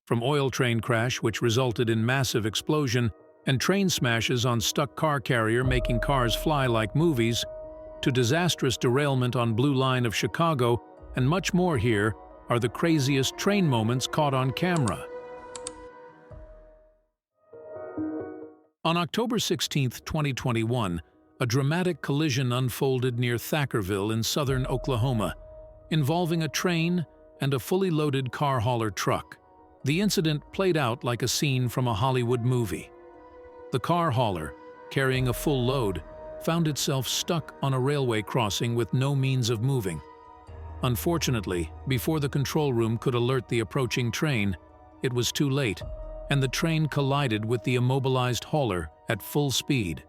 From oil train crash, which resulted in massive explosion, and train smashes on stuck car carrier making cars fly like movies, to disastrous derailment on Blue Line of Chicago, and much more, here are the craziest train moments caught on camera. On October 16, 2021, a dramatic collision unfolded near Thackerville in southern Oklahoma, involving a train and a fully loaded car hauler truck. The incident played out like a scene from a Hollywood movie. The car hauler, carrying a full load, found itself stuck on a railway crossing with no means of moving. Unfortunately, before the control room could alert the approaching train, it was too late, and the train collided with the immobilized hauler at full speed.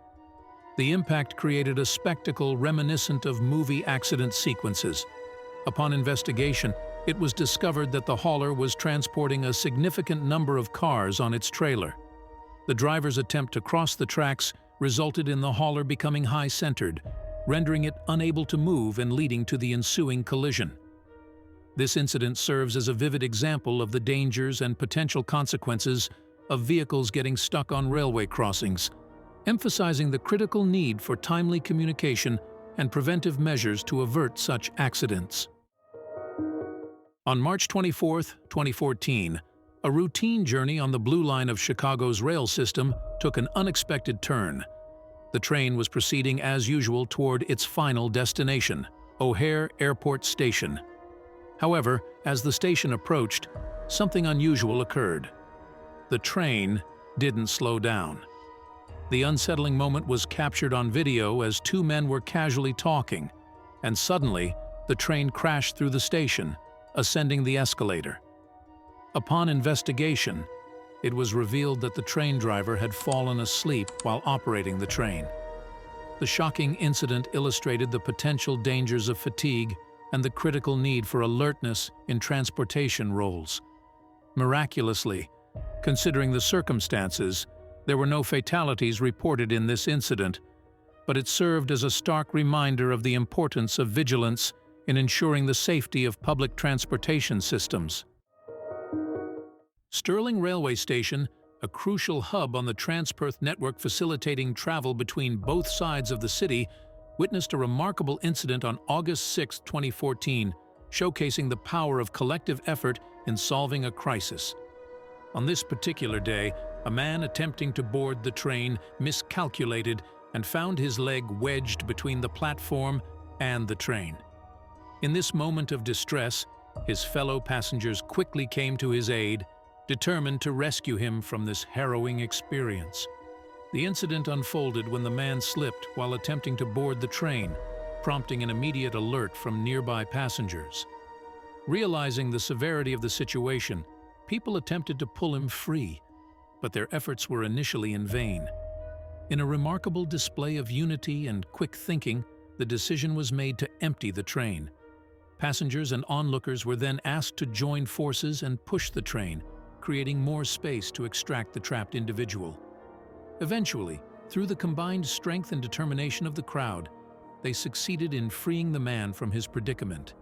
The impact created a spectacle reminiscent of movie accident sequences. Upon investigation, it was discovered that the hauler was transporting a significant number of cars on its trailer. The driver's attempt to cross the tracks resulted in the hauler becoming high-centered, rendering it unable to move and leading to the ensuing collision. This incident serves as a vivid example of the dangers and potential consequences of vehicles getting stuck on railway crossings, emphasizing the critical need for timely communication and preventive measures to avert such accidents. On March 24, 2014, a routine journey on the Blue Line of Chicago's rail system took an unexpected turn. The train was proceeding as usual toward its final destination, O'Hare Airport Station. However, as the station approached, something unusual occurred. The train didn't slow down. The unsettling moment was captured on video as two men were casually talking, and suddenly, the train crashed through the station, ascending the escalator. Upon investigation, it was revealed that the train driver had fallen asleep while operating the train. The shocking incident illustrated the potential dangers of fatigue and the critical need for alertness in transportation roles. Miraculously, considering the circumstances, there were no fatalities reported in this incident, but it served as a stark reminder of the importance of vigilance in ensuring the safety of public transportation systems. Stirling Railway Station, a crucial hub on the Transperth network facilitating travel between both sides of the city, witnessed a remarkable incident on August 6, 2014, showcasing the power of collective effort in solving a crisis. On this particular day, a man attempting to board the train miscalculated and found his leg wedged between the platform and the train. In this moment of distress, his fellow passengers quickly came to his aid, determined to rescue him from this harrowing experience. The incident unfolded when the man slipped while attempting to board the train, prompting an immediate alert from nearby passengers. Realizing the severity of the situation, people attempted to pull him free, but their efforts were initially in vain. In a remarkable display of unity and quick thinking, the decision was made to empty the train. Passengers and onlookers were then asked to join forces and push the train, creating more space to extract the trapped individual. Eventually, through the combined strength and determination of the crowd, they succeeded in freeing the man from his predicament.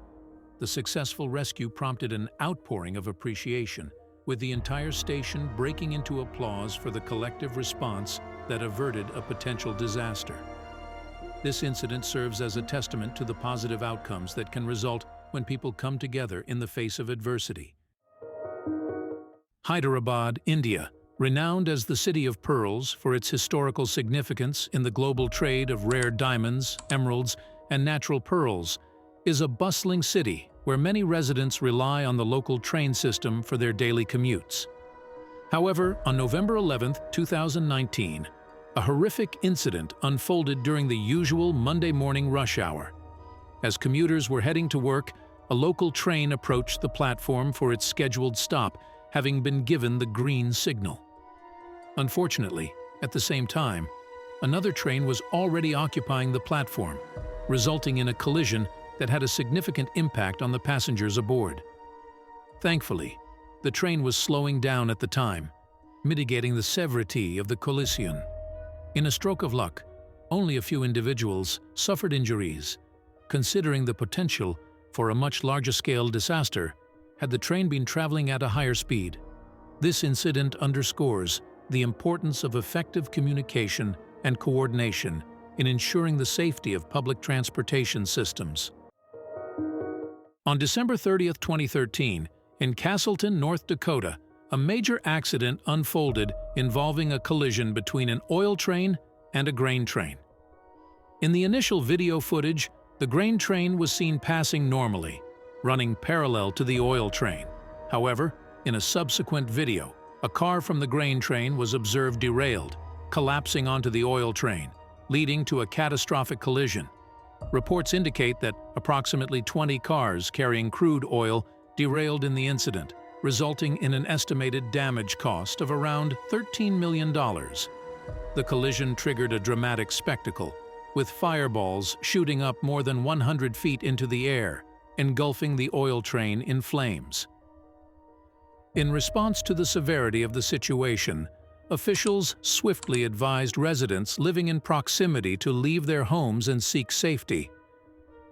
The successful rescue prompted an outpouring of appreciation, with the entire station breaking into applause for the collective response that averted a potential disaster. This incident serves as a testament to the positive outcomes that can result when people come together in the face of adversity. Hyderabad, India, renowned as the City of Pearls for its historical significance in the global trade of rare diamonds, emeralds, and natural pearls, is a bustling city where many residents rely on the local train system for their daily commutes. However, on November 11, 2019, a horrific incident unfolded during the usual Monday morning rush hour. As commuters were heading to work, a local train approached the platform for its scheduled stop, having been given the green signal. Unfortunately, at the same time, another train was already occupying the platform, resulting in a collision that had a significant impact on the passengers aboard. Thankfully, the train was slowing down at the time, mitigating the severity of the collision. In a stroke of luck, only a few individuals suffered injuries. Considering the potential for a much larger-scale disaster, had the train been traveling at a higher speed, This incident underscores the importance of effective communication and coordination in ensuring the safety of public transportation systems. On December 30, 2013, in Castleton, North Dakota, a major accident unfolded involving a collision between an oil train and a grain train. In the initial video footage, the grain train was seen passing normally, running parallel to the oil train. However, in a subsequent video, a car from the grain train was observed derailed, collapsing onto the oil train, leading to a catastrophic collision. Reports indicate that approximately 20 cars carrying crude oil derailed in the incident, resulting in an estimated damage cost of around $13 million. The collision triggered a dramatic spectacle, with fireballs shooting up more than 100 feet into the air, engulfing the oil train in flames. In response to the severity of the situation, officials swiftly advised residents living in proximity to leave their homes and seek safety.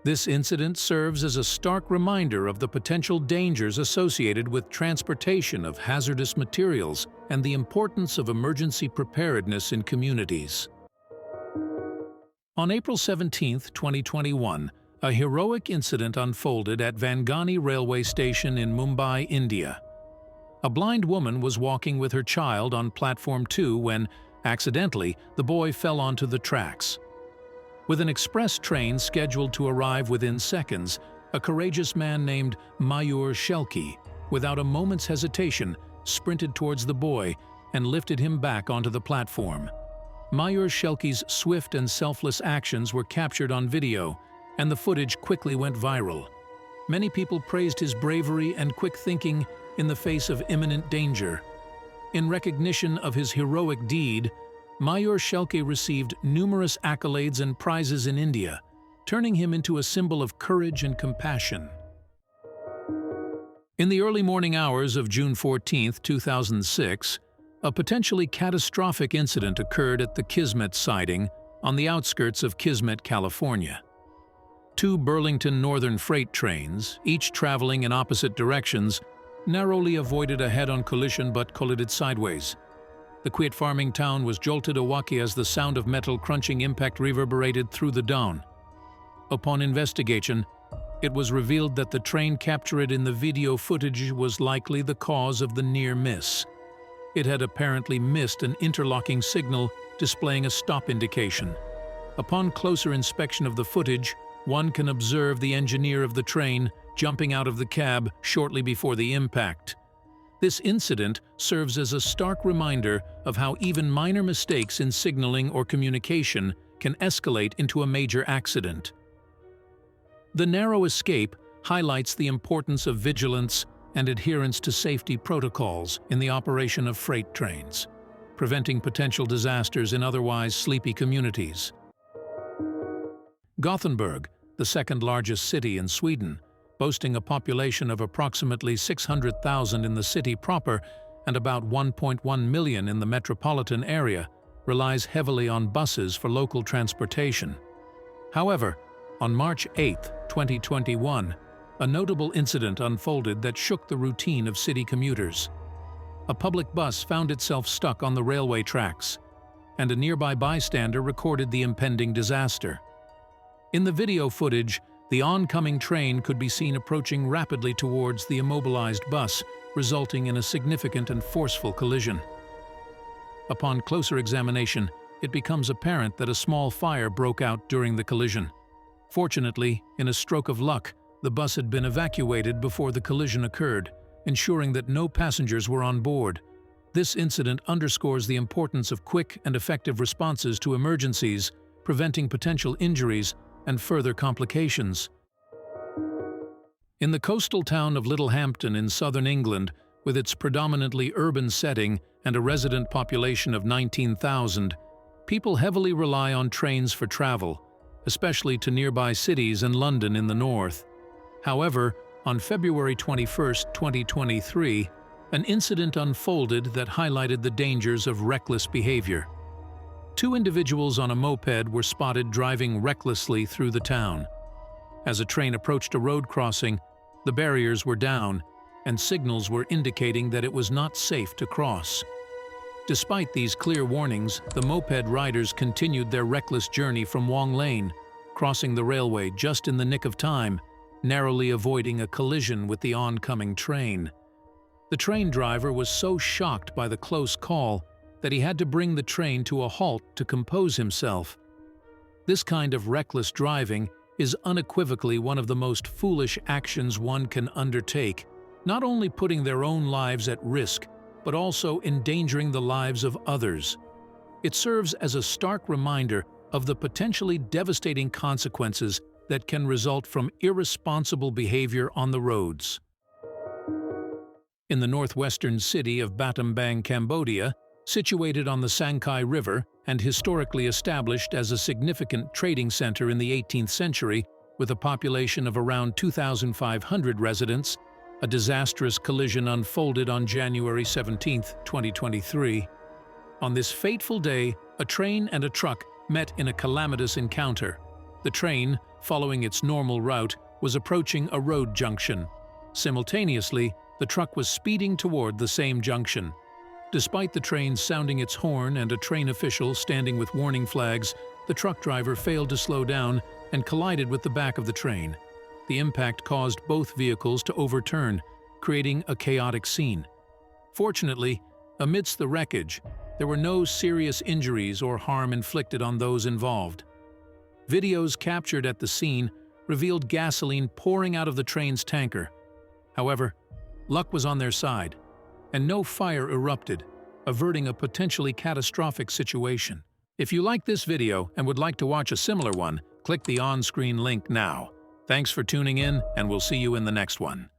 This incident serves as a stark reminder of the potential dangers associated with transportation of hazardous materials and the importance of emergency preparedness in communities. On April 17, 2021, a heroic incident unfolded at Vangani railway station in Mumbai, India. A blind woman was walking with her child on Platform 2 when, accidentally, the boy fell onto the tracks. With an express train scheduled to arrive within seconds, a courageous man named Mayur Shelke, without a moment's hesitation, sprinted towards the boy and lifted him back onto the platform. Mayur Shelke's swift and selfless actions were captured on video, and the footage quickly went viral. Many people praised his bravery and quick thinking in the face of imminent danger. In recognition of his heroic deed, Mayur Shelke received numerous accolades and prizes in India, turning him into a symbol of courage and compassion. In the early morning hours of June 14, 2006, a potentially catastrophic incident occurred at the Kismet siding on the outskirts of Kismet, California. Two Burlington Northern freight trains, each traveling in opposite directions, narrowly avoided a head-on collision but collided sideways. The quiet farming town was jolted awake as the sound of metal crunching impact reverberated through the dawn. Upon investigation, it was revealed that the train captured in the video footage was likely the cause of the near miss. It had apparently missed an interlocking signal displaying a stop indication. Upon closer inspection of the footage, one can observe the engineer of the train jumping out of the cab shortly before the impact. This incident serves as a stark reminder of how even minor mistakes in signaling or communication can escalate into a major accident. The narrow escape highlights the importance of vigilance and adherence to safety protocols in the operation of freight trains, preventing potential disasters in otherwise sleepy communities. Gothenburg, the second-largest city in Sweden, boasting a population of approximately 600,000 in the city proper and about 1.1 million in the metropolitan area, relies heavily on buses for local transportation. However, on March 8, 2021, a notable incident unfolded that shook the routine of city commuters. A public bus found itself stuck on the railway tracks, and a nearby bystander recorded the impending disaster. In the video footage, the oncoming train could be seen approaching rapidly towards the immobilized bus, resulting in a significant and forceful collision. Upon closer examination, it becomes apparent that a small fire broke out during the collision. Fortunately, in a stroke of luck, the bus had been evacuated before the collision occurred, ensuring that no passengers were on board. This incident underscores the importance of quick and effective responses to emergencies, preventing potential injuries and further complications. In the coastal town of Littlehampton in southern England, with its predominantly urban setting and a resident population of 19,000, people heavily rely on trains for travel, especially to nearby cities and London in the north. However, on February 21, 2023, an incident unfolded that highlighted the dangers of reckless behavior. Two individuals on a moped were spotted driving recklessly through the town. As a train approached a road crossing, the barriers were down, and signals were indicating that it was not safe to cross. Despite these clear warnings, the moped riders continued their reckless journey from Wong Lane, crossing the railway just in the nick of time, narrowly avoiding a collision with the oncoming train. The train driver was so shocked by the close call that he had to bring the train to a halt to compose himself. This kind of reckless driving is unequivocally one of the most foolish actions one can undertake, not only putting their own lives at risk, but also endangering the lives of others. It serves as a stark reminder of the potentially devastating consequences that can result from irresponsible behavior on the roads. In the northwestern city of Battambang, Cambodia, situated on the Sangkai River and historically established as a significant trading center in the 18th century with a population of around 2,500 residents, a disastrous collision unfolded on January 17, 2023. On this fateful day, a train and a truck met in a calamitous encounter. The train, following its normal route, was approaching a road junction. Simultaneously, the truck was speeding toward the same junction. Despite the train sounding its horn and a train official standing with warning flags, the truck driver failed to slow down and collided with the back of the train. The impact caused both vehicles to overturn, creating a chaotic scene. Fortunately, amidst the wreckage, there were no serious injuries or harm inflicted on those involved. Videos captured at the scene revealed gasoline pouring out of the train's tanker. However, luck was on their side, and no fire erupted, averting a potentially catastrophic situation. If you like this video and would like to watch a similar one, click the on-screen link now. Thanks for tuning in, and we'll see you in the next one.